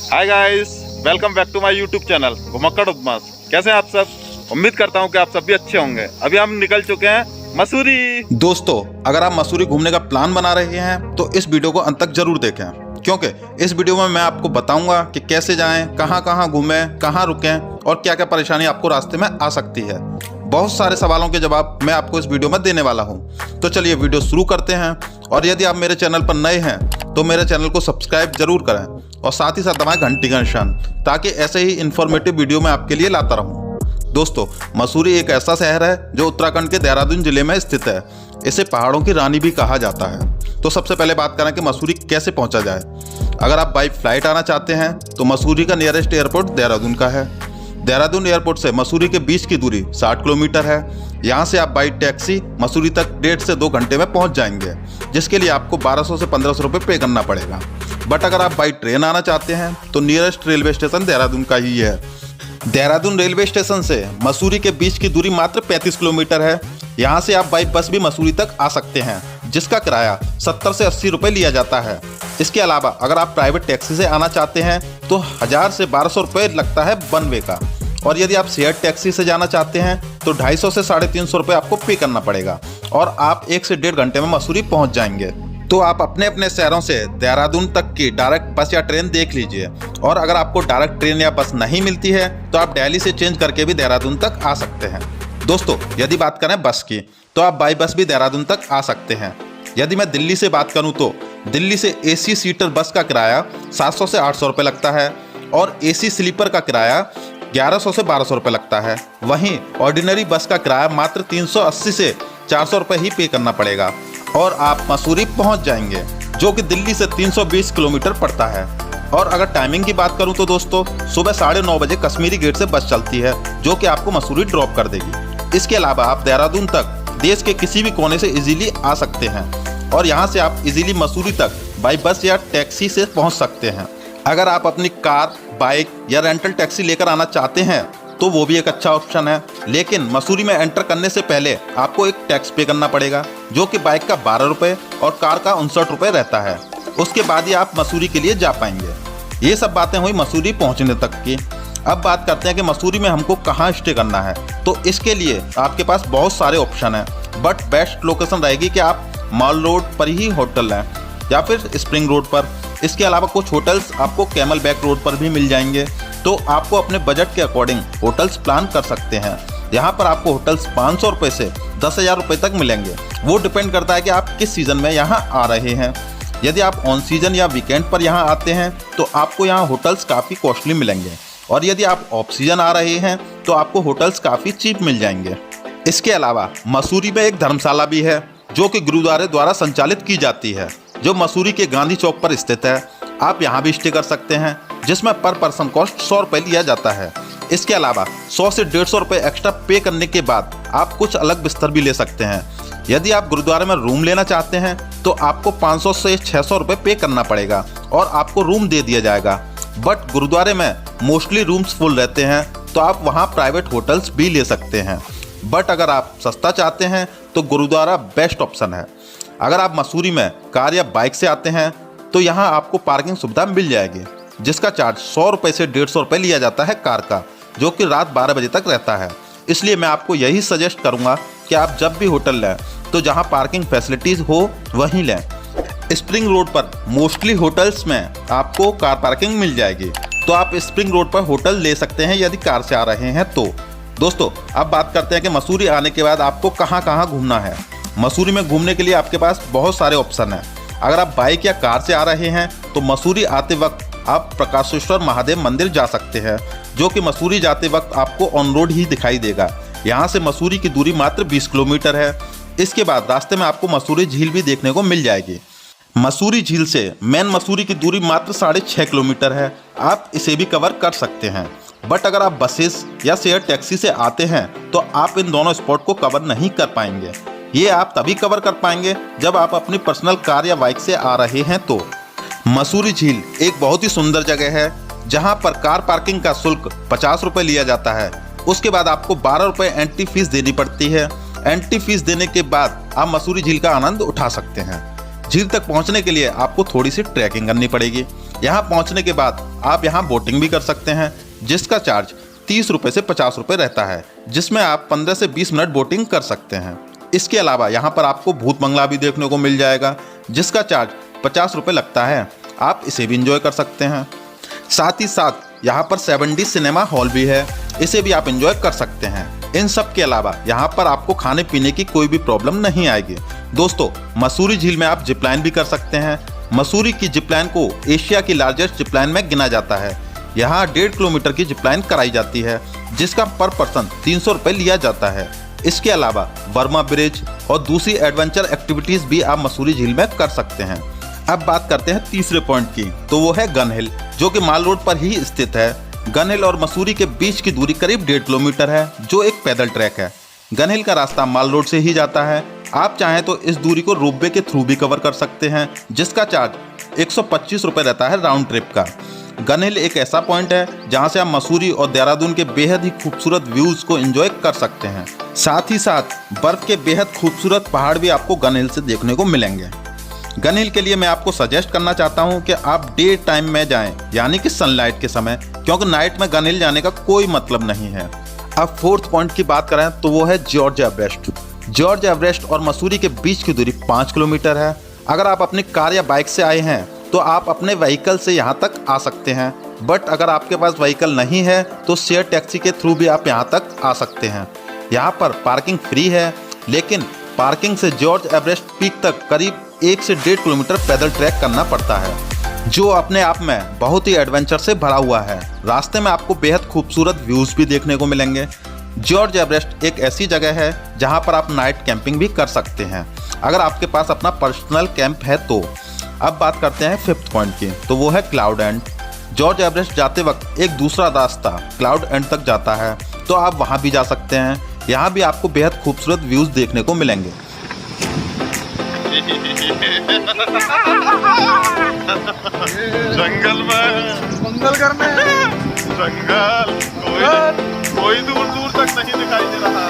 Hi guys, welcome back to my YouTube channel Ghumakkad Upmas. कैसे हैं आप सब? उम्मीद करता हूं कि आप सब भी अच्छे होंगे। अभी हम निकल चुके हैं मसूरी। दोस्तों, अगर आप मसूरी घूमने का प्लान बना रहे हैं तो इस वीडियो को अंत तक जरूर देखें, क्योंकि इस वीडियो में मैं आपको बताऊंगा कि कैसे जाएं, कहां कहां घूमें, कहां रुकें और क्या क्या परेशानी आपको रास्ते में आ सकती है। बहुत सारे सवालों के जवाब मैं आपको इस वीडियो में देने वाला हूं। तो चलिए वीडियो शुरू करते हैं। और यदि आप मेरे चैनल पर नए हैं तो मेरे चैनल को सब्सक्राइब जरूर करें और साथ ही साथ दबाएं घंटी का निशान, ताकि ऐसे ही इन्फॉर्मेटिव वीडियो मैं आपके लिए लाता रहूं। दोस्तों, मसूरी एक ऐसा शहर है जो उत्तराखंड के देहरादून जिले में स्थित है। इसे पहाड़ों की रानी भी कहा जाता है। तो सबसे पहले बात करें कि मसूरी कैसे पहुंचा जाए। अगर आप बाई फ्लाइट आना चाहते हैं तो मसूरी का नियरेस्ट एयरपोर्ट देहरादून का है। देहरादून एयरपोर्ट से मसूरी के बीच की दूरी 60 किलोमीटर है। यहाँ से आप बाई टैक्सी मसूरी तक 1.5 से 2 घंटे में पहुँच जाएंगे, जिसके लिए आपको 1200 से 1500 रुपये पे करना पड़ेगा। बट अगर आप बाई ट्रेन आना चाहते हैं तो नियरेस्ट रेलवे स्टेशन देहरादून का ही है। देहरादून रेलवे स्टेशन से मसूरी के बीच की दूरी मात्र 35 किलोमीटर है। यहाँ से आप बाई बस भी मसूरी तक आ सकते हैं, जिसका किराया 70 से 80 रुपये लिया जाता है। इसके अलावा अगर आप प्राइवेट टैक्सी से आना चाहते हैं तो 1000 से 1200 रुपये लगता है वन वे का। और यदि आप शेयर टैक्सी से जाना चाहते हैं तो 250 से 350 रुपये आपको पे करना पड़ेगा और आप 1 से 1.5 घंटे में मसूरी पहुँच जाएंगे। तो आप अपने अपने शहरों से देहरादून तक की डायरेक्ट बस या ट्रेन देख लीजिए। और अगर आपको डायरेक्ट ट्रेन या बस नहीं मिलती है तो आप दिल्ली से चेंज करके भी देहरादून तक आ सकते हैं। दोस्तों, यदि बात करें बस की तो आप बाई बस भी देहरादून तक आ सकते हैं। यदि मैं दिल्ली से बात करूं तो दिल्ली से AC सीटर बस का किराया 700 से 800 रुपये लगता है और AC स्लीपर का किराया 1100 से 1200 रुपये लगता है। वहीं ऑर्डिनरी बस का किराया मात्र 380 से 400 रुपये ही पे करना पड़ेगा और आप मसूरी पहुंच जाएंगे, जो कि दिल्ली से 320 किलोमीटर पड़ता है। और अगर टाइमिंग की बात करूं तो दोस्तों, सुबह 9:30 बजे कश्मीरी गेट से बस चलती है, जो कि आपको मसूरी ड्रॉप कर देगी। इसके अलावा आप देहरादून तक देश के किसी भी कोने से इजीली आ सकते हैं और यहाँ से आप इजीली मसूरी तक बाई बस या टैक्सी से पहुँच सकते हैं। अगर आप अपनी कार, बाइक या रेंटल टैक्सी लेकर आना चाहते हैं तो वो भी एक अच्छा ऑप्शन है। लेकिन मसूरी में एंटर करने से पहले आपको एक टैक्स पे करना पड़ेगा, जो कि बाइक का 12 रुपये और कार का 59 रुपये रहता है। उसके बाद ही आप मसूरी के लिए जा पाएंगे। ये सब बातें हुई मसूरी पहुंचने तक की। अब बात करते हैं कि मसूरी में हमको कहाँ स्टे करना है। तो इसके लिए आपके पास बहुत सारे ऑप्शन हैं, बट बेस्ट लोकेशन रहेगी कि आप मॉल रोड पर ही होटल लें या फिर स्प्रिंग रोड पर। इसके अलावा कुछ होटल्स आपको कैमल बैक रोड पर भी मिल जाएंगे। तो आपको अपने बजट के अकॉर्डिंग होटल्स प्लान कर सकते हैं। यहाँ पर आपको होटल्स 500 रुपये से 10,000 रुपये तक मिलेंगे। वो डिपेंड करता है कि आप किस सीज़न में यहाँ आ रहे हैं। यदि आप ऑन सीजन या वीकेंड पर यहाँ आते हैं तो आपको यहाँ होटल्स काफ़ी कॉस्टली मिलेंगे और यदि आप ऑफ सीजन आ रहे हैं तो आपको होटल्स काफ़ी चीप मिल जाएंगे। इसके अलावा मसूरी में एक धर्मशाला भी है, जो कि गुरुद्वारे द्वारा संचालित की जाती है, जो मसूरी के गांधी चौक पर स्थित है। आप यहाँ भी स्टे कर सकते हैं, जिसमें पर पर्सन कॉस्ट 100 रुपये लिया जाता है। इसके अलावा 100 से 150 रुपये एक्स्ट्रा पे करने के बाद आप कुछ अलग बिस्तर भी ले सकते हैं। यदि आप गुरुद्वारे में रूम लेना चाहते हैं तो आपको 500 से 600 रुपये पे करना पड़ेगा और आपको रूम दे दिया जाएगा। बट गुरुद्वारे में मोस्टली रूम्स फुल रहते हैं, तो आप वहाँ प्राइवेट होटल्स भी ले सकते हैं। बट अगर आप सस्ता चाहते हैं तो गुरुद्वारा बेस्ट ऑप्शन है। अगर आप मसूरी में कार या बाइक से आते हैं तो यहाँ आपको पार्किंग सुविधा मिल जाएगी, जिसका चार्ज 100 रुपये से 150 रुपये लिया जाता है कार का, जो कि रात 12 बजे तक रहता है। इसलिए मैं आपको यही सजेस्ट करूँगा कि आप जब भी होटल लें तो जहाँ पार्किंग फैसिलिटीज़ हो वहीं लें। स्प्रिंग रोड पर मोस्टली होटल्स में आपको कार पार्किंग मिल जाएगी, तो आप स्प्रिंग रोड पर होटल ले सकते हैं यदि कार से आ रहे हैं तो। दोस्तों, अब बात करते हैं कि मसूरी आने के बाद आपको कहाँ कहाँ घूमना है। मसूरी में घूमने के लिए आपके पास बहुत सारे ऑप्शन हैं। अगर आप बाइक या कार से आ रहे हैं तो मसूरी आते वक्त आप प्रकाशेश्वर महादेव मंदिर जा सकते हैं, जो कि मसूरी जाते वक्त आपको ऑन रोड ही दिखाई देगा। यहाँ से मसूरी की दूरी मात्र 20 किलोमीटर है। इसके बाद रास्ते में आपको मसूरी झील भी देखने को मिल जाएगी। मसूरी झील से मेन मसूरी की दूरी मात्र 6.5 किलोमीटर है। आप इसे भी कवर कर सकते हैं। बट अगर आप बसेस या शेयर टैक्सी से आते हैं तो आप इन दोनों स्पॉट को कवर नहीं कर पाएंगे। ये आप तभी कवर कर पाएंगे जब आप अपनी पर्सनल कार या बाइक से आ रहे हैं तो। मसूरी झील एक बहुत ही सुंदर जगह है, जहां पर कार पार्किंग का शुल्क 50 रुपये लिया जाता है। उसके बाद आपको 12 रुपये एंट्री फीस देनी पड़ती है। एंट्री फीस देने के बाद आप मसूरी झील का आनंद उठा सकते हैं। झील तक पहुंचने के लिए आपको थोड़ी सी ट्रैकिंग करनी पड़ेगी। यहाँ पहुँचने के बाद आप यहाँ बोटिंग भी कर सकते हैं, जिसका चार्ज 30 रुपये से 50 रुपये रहता है, जिसमें आप 15 से 20 मिनट बोटिंग कर सकते हैं। इसके अलावा यहाँ पर आपको भूत बंगला भी देखने को मिल जाएगा, जिसका चार्ज 50 रुपये लगता है। आप इसे भी इंजॉय कर सकते हैं। साथ ही साथ यहाँ पर 7D सिनेमा हॉल भी है, इसे भी आप इंजॉय कर सकते हैं। इन सब के अलावा यहाँ पर आपको खाने पीने की कोई भी प्रॉब्लम नहीं आएगी। दोस्तों, मसूरी झील में आप जिपलाइन भी कर सकते हैं। मसूरी की जिपलाइन को एशिया की लार्जेस्ट जिपलाइन में गिना जाता है। यहाँ 1.5 किलोमीटर की जिपलाइन कराई जाती है, जिसका पर पर्सन 300 रुपये लिया जाता है। इसके अलावा वर्मा ब्रिज और दूसरी एडवेंचर एक्टिविटीज़ भी आप मसूरी झील में कर सकते हैं। अब बात करते हैं तीसरे पॉइंट की, तो वो है गन हिल, जो कि माल रोड पर ही स्थित है। गन हिल और मसूरी के बीच की दूरी करीब 1.5 किलोमीटर है, जो एक पैदल ट्रैक है। गन हिल का रास्ता माल रोड से ही जाता है। आप चाहें तो इस दूरी को रोपवे के थ्रू भी कवर कर सकते हैं, जिसका चार्ज 125 रुपये रहता है राउंड ट्रिप का। गन हिल एक ऐसा पॉइंट है जहां से आप मसूरी और देहरादून के बेहद ही खूबसूरत व्यूज़ को एंजॉय कर सकते हैं। साथ ही साथ बर्फ़ के बेहद खूबसूरत पहाड़ भी आपको गन हिल से देखने को मिलेंगे। गन हिल के लिए मैं आपको सजेस्ट करना चाहता हूं कि आप डे टाइम में जाएं, यानी कि सनलाइट के समय, क्योंकि नाइट में गन हिल जाने का कोई मतलब नहीं है। अब फोर्थ पॉइंट की बात करें तो वो है जॉर्ज एवरेस्ट। जॉर्ज एवरेस्ट और मसूरी के बीच की दूरी 5 किलोमीटर है। अगर आप अपनी कार या बाइक से आए हैं तो आप अपने व्हीकल से यहाँ तक आ सकते हैं, बट अगर आपके पास व्हीकल नहीं है तो शेयर टैक्सी के थ्रू भी आप यहाँ तक आ सकते हैं। यहाँ पर पार्किंग फ्री है, लेकिन पार्किंग से जॉर्ज एवरेस्ट पीक तक करीब 1 से 1.5 किलोमीटर पैदल ट्रैक करना पड़ता है, जो अपने आप में बहुत ही एडवेंचर से भरा हुआ है। रास्ते में आपको बेहद खूबसूरत व्यूज़ भी देखने को मिलेंगे। जॉर्ज एवरेस्ट एक ऐसी जगह है जहां पर आप नाइट कैंपिंग भी कर सकते हैं, अगर आपके पास अपना पर्सनल कैंप है तो। अब बात करते हैं फिफ्थ पॉइंट की, तो वो है क्लाउड एंड। जॉर्ज एवरेस्ट जाते वक्त एक दूसरा रास्ता क्लाउड एंड तक जाता है, तो आप वहां भी जा सकते हैं। यहाँ भी आपको बेहद खूबसूरत व्यूज़ देखने को मिलेंगे। जंगल में मंगल करने जंगल कोई दूर दूर तक नहीं दिखाई दे रहा।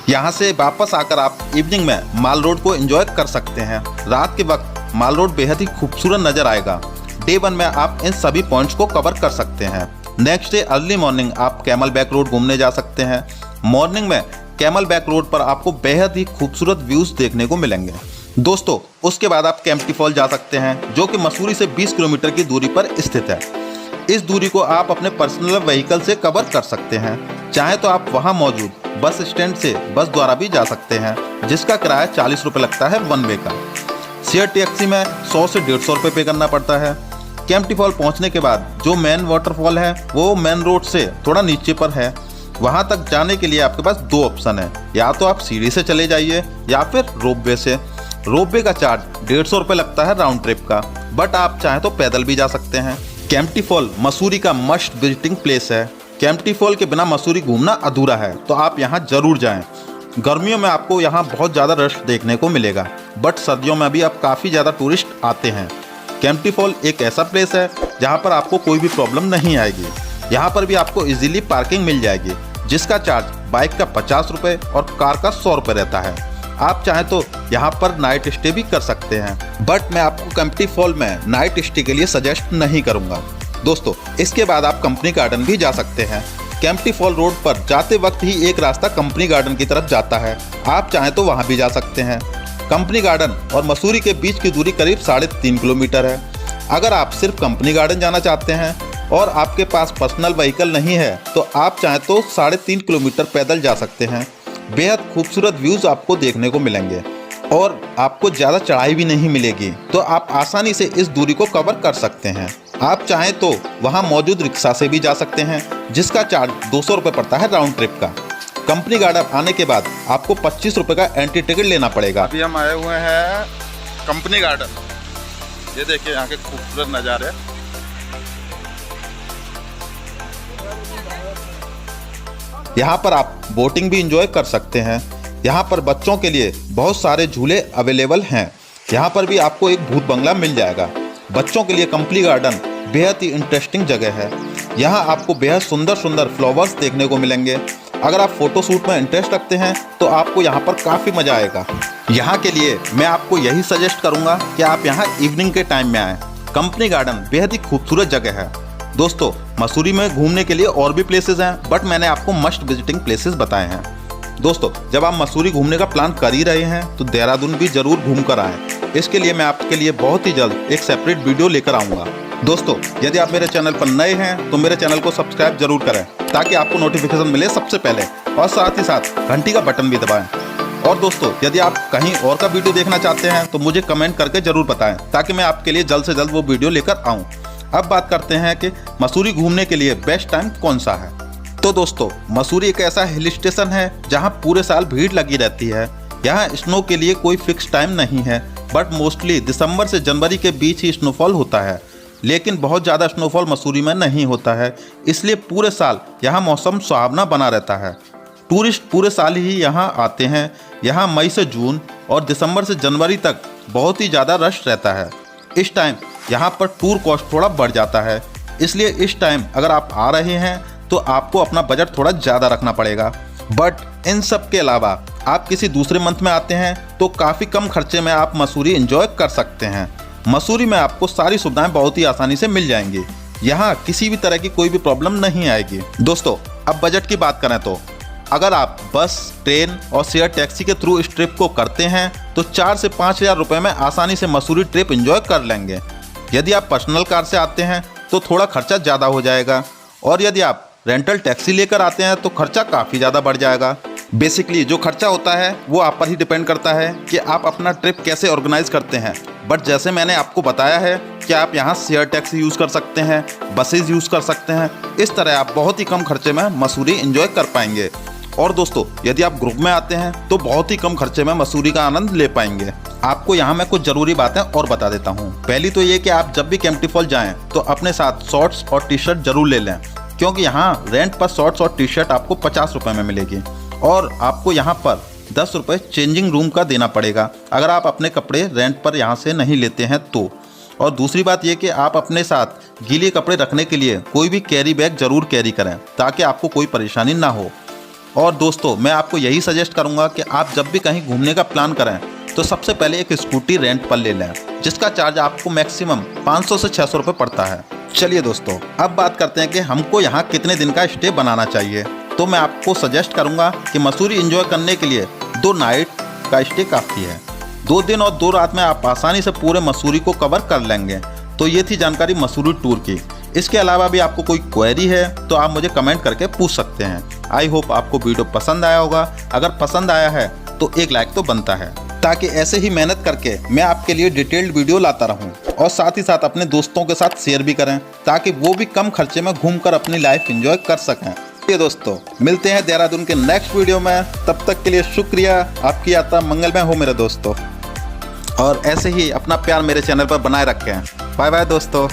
यहाँ से वापस आकर आप इवनिंग में माल रोड को एंजॉय कर सकते हैं। रात के वक्त माल रोड बेहद ही खूबसूरत नजर आएगा। डे 1 में आप इन सभी पॉइंट्स को कवर कर सकते हैं। नेक्स्ट डे अर्ली मॉर्निंग आप कैमल बैक रोड घूमने जा सकते हैं। मॉर्निंग में कैमल बैक रोड पर आपको बेहद ही खूबसूरत व्यूज देखने को मिलेंगे। दोस्तों, उसके बाद आप केम्प्टी फॉल जा सकते हैं, जो कि मसूरी से 20 किलोमीटर की दूरी पर स्थित है। इस दूरी को आप अपने पर्सनल व्हीकल से कवर कर सकते हैं। चाहे तो आप वहां मौजूद बस स्टैंड से बस द्वारा भी जा सकते हैं, जिसका किराया 40 रुपये लगता है वन वे का। शेयर टैक्सी में 100 से 150 रुपये पे करना पड़ता है। केम्प्टी फॉल पहुंचने के बाद जो मेन वाटरफॉल है वो मेन रोड से थोड़ा नीचे पर है। वहां तक जाने के लिए आपके पास 2 ऑप्शन है, या तो आप सीढ़ी से चले जाइए या फिर रोपवे से। रोपवे का चार्ज 150 रुपये लगता है राउंड ट्रिप का, बट आप चाहें तो पैदल भी जा सकते हैं। केम्प्टी फॉल मसूरी का मस्ट विजिटिंग प्लेस है। केम्प्टी फॉल के बिना मसूरी घूमना अधूरा है, तो आप यहाँ जरूर जाएं। गर्मियों में आपको यहाँ बहुत ज़्यादा रश देखने को मिलेगा, बट सर्दियों में भी अब काफ़ी ज़्यादा टूरिस्ट आते हैं। केम्प्टी फॉल एक ऐसा प्लेस है जहाँ पर आपको कोई भी प्रॉब्लम नहीं आएगी। यहाँ पर भी आपको इजीली पार्किंग मिल जाएगी, जिसका चार्ज बाइक का 50 रुपये और कार का 100 रुपये रहता है। आप चाहें तो यहाँ पर नाइट स्टे भी कर सकते हैं, बट मैं आपको केम्प्टी फॉल में नाइट स्टे के लिए सजेस्ट नहीं करूँगा। दोस्तों, इसके बाद आप कंपनी गार्डन भी जा सकते हैं। केम्प्टी फॉल रोड पर जाते वक्त ही एक रास्ता कंपनी गार्डन की तरफ जाता है, आप चाहें तो वहाँ भी जा सकते हैं। कंपनी गार्डन और मसूरी के बीच की दूरी करीब 3.5 किलोमीटर है। अगर आप सिर्फ कंपनी गार्डन जाना चाहते हैं और आपके पास पर्सनल व्हीकल नहीं है, तो आप चाहें तो 3.5 किलोमीटर पैदल जा सकते हैं। बेहद खूबसूरत व्यूज़ आपको देखने को मिलेंगे और आपको ज़्यादा चढ़ाई भी नहीं मिलेगी, तो आप आसानी से इस दूरी को कवर कर सकते हैं। आप चाहें तो वहां मौजूद रिक्शा से भी जा सकते हैं, जिसका चार्ज 200 रुपये पड़ता है राउंड ट्रिप का। कंपनी गार्डन आने के बाद आपको 25 रुपये का एंट्री टिकट लेना पड़ेगा। अभी हम आए हुए हैं कंपनी गार्डन। ये देखिए यहाँ के खूबसूरत नज़ारे। यहाँ पर आप बोटिंग भी इंजॉय कर सकते हैं। यहाँ पर बच्चों के लिए बहुत सारे झूले अवेलेबल हैं। यहाँ पर भी आपको एक भूत बंगला मिल जाएगा। बच्चों के लिए कंपनी गार्डन बेहद ही इंटरेस्टिंग जगह है। यहाँ आपको बेहद सुंदर सुंदर फ्लावर्स देखने को मिलेंगे। अगर आप फोटो शूट में इंटरेस्ट रखते हैं तो आपको यहाँ पर काफ़ी मज़ा आएगा। यहाँ के लिए मैं आपको यही सजेस्ट करूंगा कि आप यहाँ इवनिंग के टाइम में आएँ। कंपनी गार्डन बेहद ही खूबसूरत जगह है। दोस्तों, मसूरी में घूमने के लिए और भी प्लेसेस हैं, बट मैंने आपको मस्ट विजिटिंग प्लेसेस बताए हैं। दोस्तों, जब आप मसूरी घूमने का प्लान कर ही रहे हैं तो देहरादून भी जरूर घूम कर आएँ। इसके लिए मैं आपके लिए बहुत ही जल्द एक सेपरेट वीडियो लेकर आऊँगा। दोस्तों, यदि आप मेरे चैनल पर नए हैं तो मेरे चैनल को सब्सक्राइब जरूर करें ताकि आपको नोटिफिकेशन मिले सबसे पहले, और साथ ही साथ घंटी का बटन भी दबाएं। और दोस्तों, यदि आप कहीं और का वीडियो देखना चाहते हैं तो मुझे कमेंट करके जरूर बताएं ताकि मैं आपके लिए जल्द से जल्द वो वीडियो लेकर आऊं। अब बात करते हैं कि मसूरी घूमने के लिए बेस्ट टाइम कौन सा है। तो दोस्तों, मसूरी एक ऐसा हिल स्टेशन है जहां पूरे साल भीड़ लगी रहती है। यहाँ स्नो के लिए कोई फिक्स टाइम नहीं है, बट मोस्टली दिसंबर से जनवरी के बीच ही स्नोफॉल होता है। लेकिन बहुत ज़्यादा स्नोफॉल मसूरी में नहीं होता है, इसलिए पूरे साल यहाँ मौसम सुहावना बना रहता है। टूरिस्ट पूरे साल ही यहाँ आते हैं। यहाँ मई से जून और दिसंबर से जनवरी तक बहुत ही ज़्यादा रश रहता है। इस टाइम यहाँ पर टूर कॉस्ट थोड़ा बढ़ जाता है, इसलिए इस टाइम अगर आप आ रहे हैं तो आपको अपना बजट थोड़ा ज़्यादा रखना पड़ेगा। बट इन सब के अलावा आप किसी दूसरे मंथ में आते हैं तो काफ़ी कम खर्चे में आप मसूरी एंजॉय कर सकते हैं। मसूरी में आपको सारी सुविधाएं बहुत ही आसानी से मिल जाएंगी। यहाँ किसी भी तरह की कोई भी प्रॉब्लम नहीं आएगी। दोस्तों, अब बजट की बात करें तो अगर आप बस, ट्रेन और शेयर टैक्सी के थ्रू इस ट्रिप को करते हैं तो 4 से 5 हज़ार रुपये में आसानी से मसूरी ट्रिप एंजॉय कर लेंगे। यदि आप पर्सनल कार से आते हैं तो थोड़ा खर्चा ज़्यादा हो जाएगा, और यदि आप रेंटल टैक्सी लेकर आते हैं तो खर्चा काफ़ी ज़्यादा बढ़ जाएगा। बेसिकली जो खर्चा होता है वो आप पर ही डिपेंड करता है कि आप अपना ट्रिप कैसे ऑर्गेनाइज करते हैं। बट जैसे मैंने आपको बताया है कि आप यहाँ शेयर टैक्सी यूज़ कर सकते हैं, बसेज यूज़ कर सकते हैं। इस तरह आप बहुत ही कम खर्चे में मसूरी एंजॉय कर पाएंगे। और दोस्तों, यदि आप ग्रुप में आते हैं तो बहुत ही कम खर्चे में मसूरी का आनंद ले पाएंगे। आपको यहाँ मैं कुछ ज़रूरी बातें और बता देता हूँ। पहली तो ये कि आप जब भी केम्प्टी फॉल जाएँ तो अपने साथ शॉर्ट्स और टी शर्ट जरूर ले लें, क्योंकि यहाँ रेंट पर शॉर्ट्स और टी शर्ट आपको 50 रुपये में मिलेगी, और आपको यहाँ पर 10 रुपये चेंजिंग रूम का देना पड़ेगा अगर आप अपने कपड़े रेंट पर यहाँ से नहीं लेते हैं तो। और दूसरी बात यह कि आप अपने साथ गीले कपड़े रखने के लिए कोई भी कैरी बैग ज़रूर कैरी करें ताकि आपको कोई परेशानी ना हो। और दोस्तों, मैं आपको यही सजेस्ट करूँगा कि आप जब भी कहीं घूमने का प्लान करें तो सबसे पहले एक स्कूटी रेंट पर ले लें, जिसका चार्ज आपको मैक्सिमम 500 से 600 रुपये पड़ता है। चलिए दोस्तों, अब बात करते हैं कि हमको यहाँ कितने दिन का स्टे बनाना चाहिए। तो मैं आपको सजेस्ट करूंगा कि मसूरी एंजॉय करने के लिए 2 नाइट का स्टे काफ़ी है। 2 दिन और 2 रात में आप आसानी से पूरे मसूरी को कवर कर लेंगे। तो ये थी जानकारी मसूरी टूर की। इसके अलावा भी आपको कोई क्वेरी है तो आप मुझे कमेंट करके पूछ सकते हैं। आई होप आपको वीडियो पसंद आया होगा। अगर पसंद आया है तो एक लाइक तो बनता है, ताकि ऐसे ही मेहनत करके मैं आपके लिए डिटेल्ड वीडियो लाता रहूं, और साथ ही साथ अपने दोस्तों के साथ शेयर भी करें ताकि वो भी कम खर्चे में घूमकर अपनी लाइफ एंजॉय कर सकें। ये दोस्तों, मिलते हैं देहरादून के नेक्स्ट वीडियो में। तब तक के लिए शुक्रिया। आपकी यात्रा मंगलमय हो मेरे दोस्तों, और ऐसे ही अपना प्यार मेरे चैनल पर बनाए रखें। बाय बाय दोस्तों।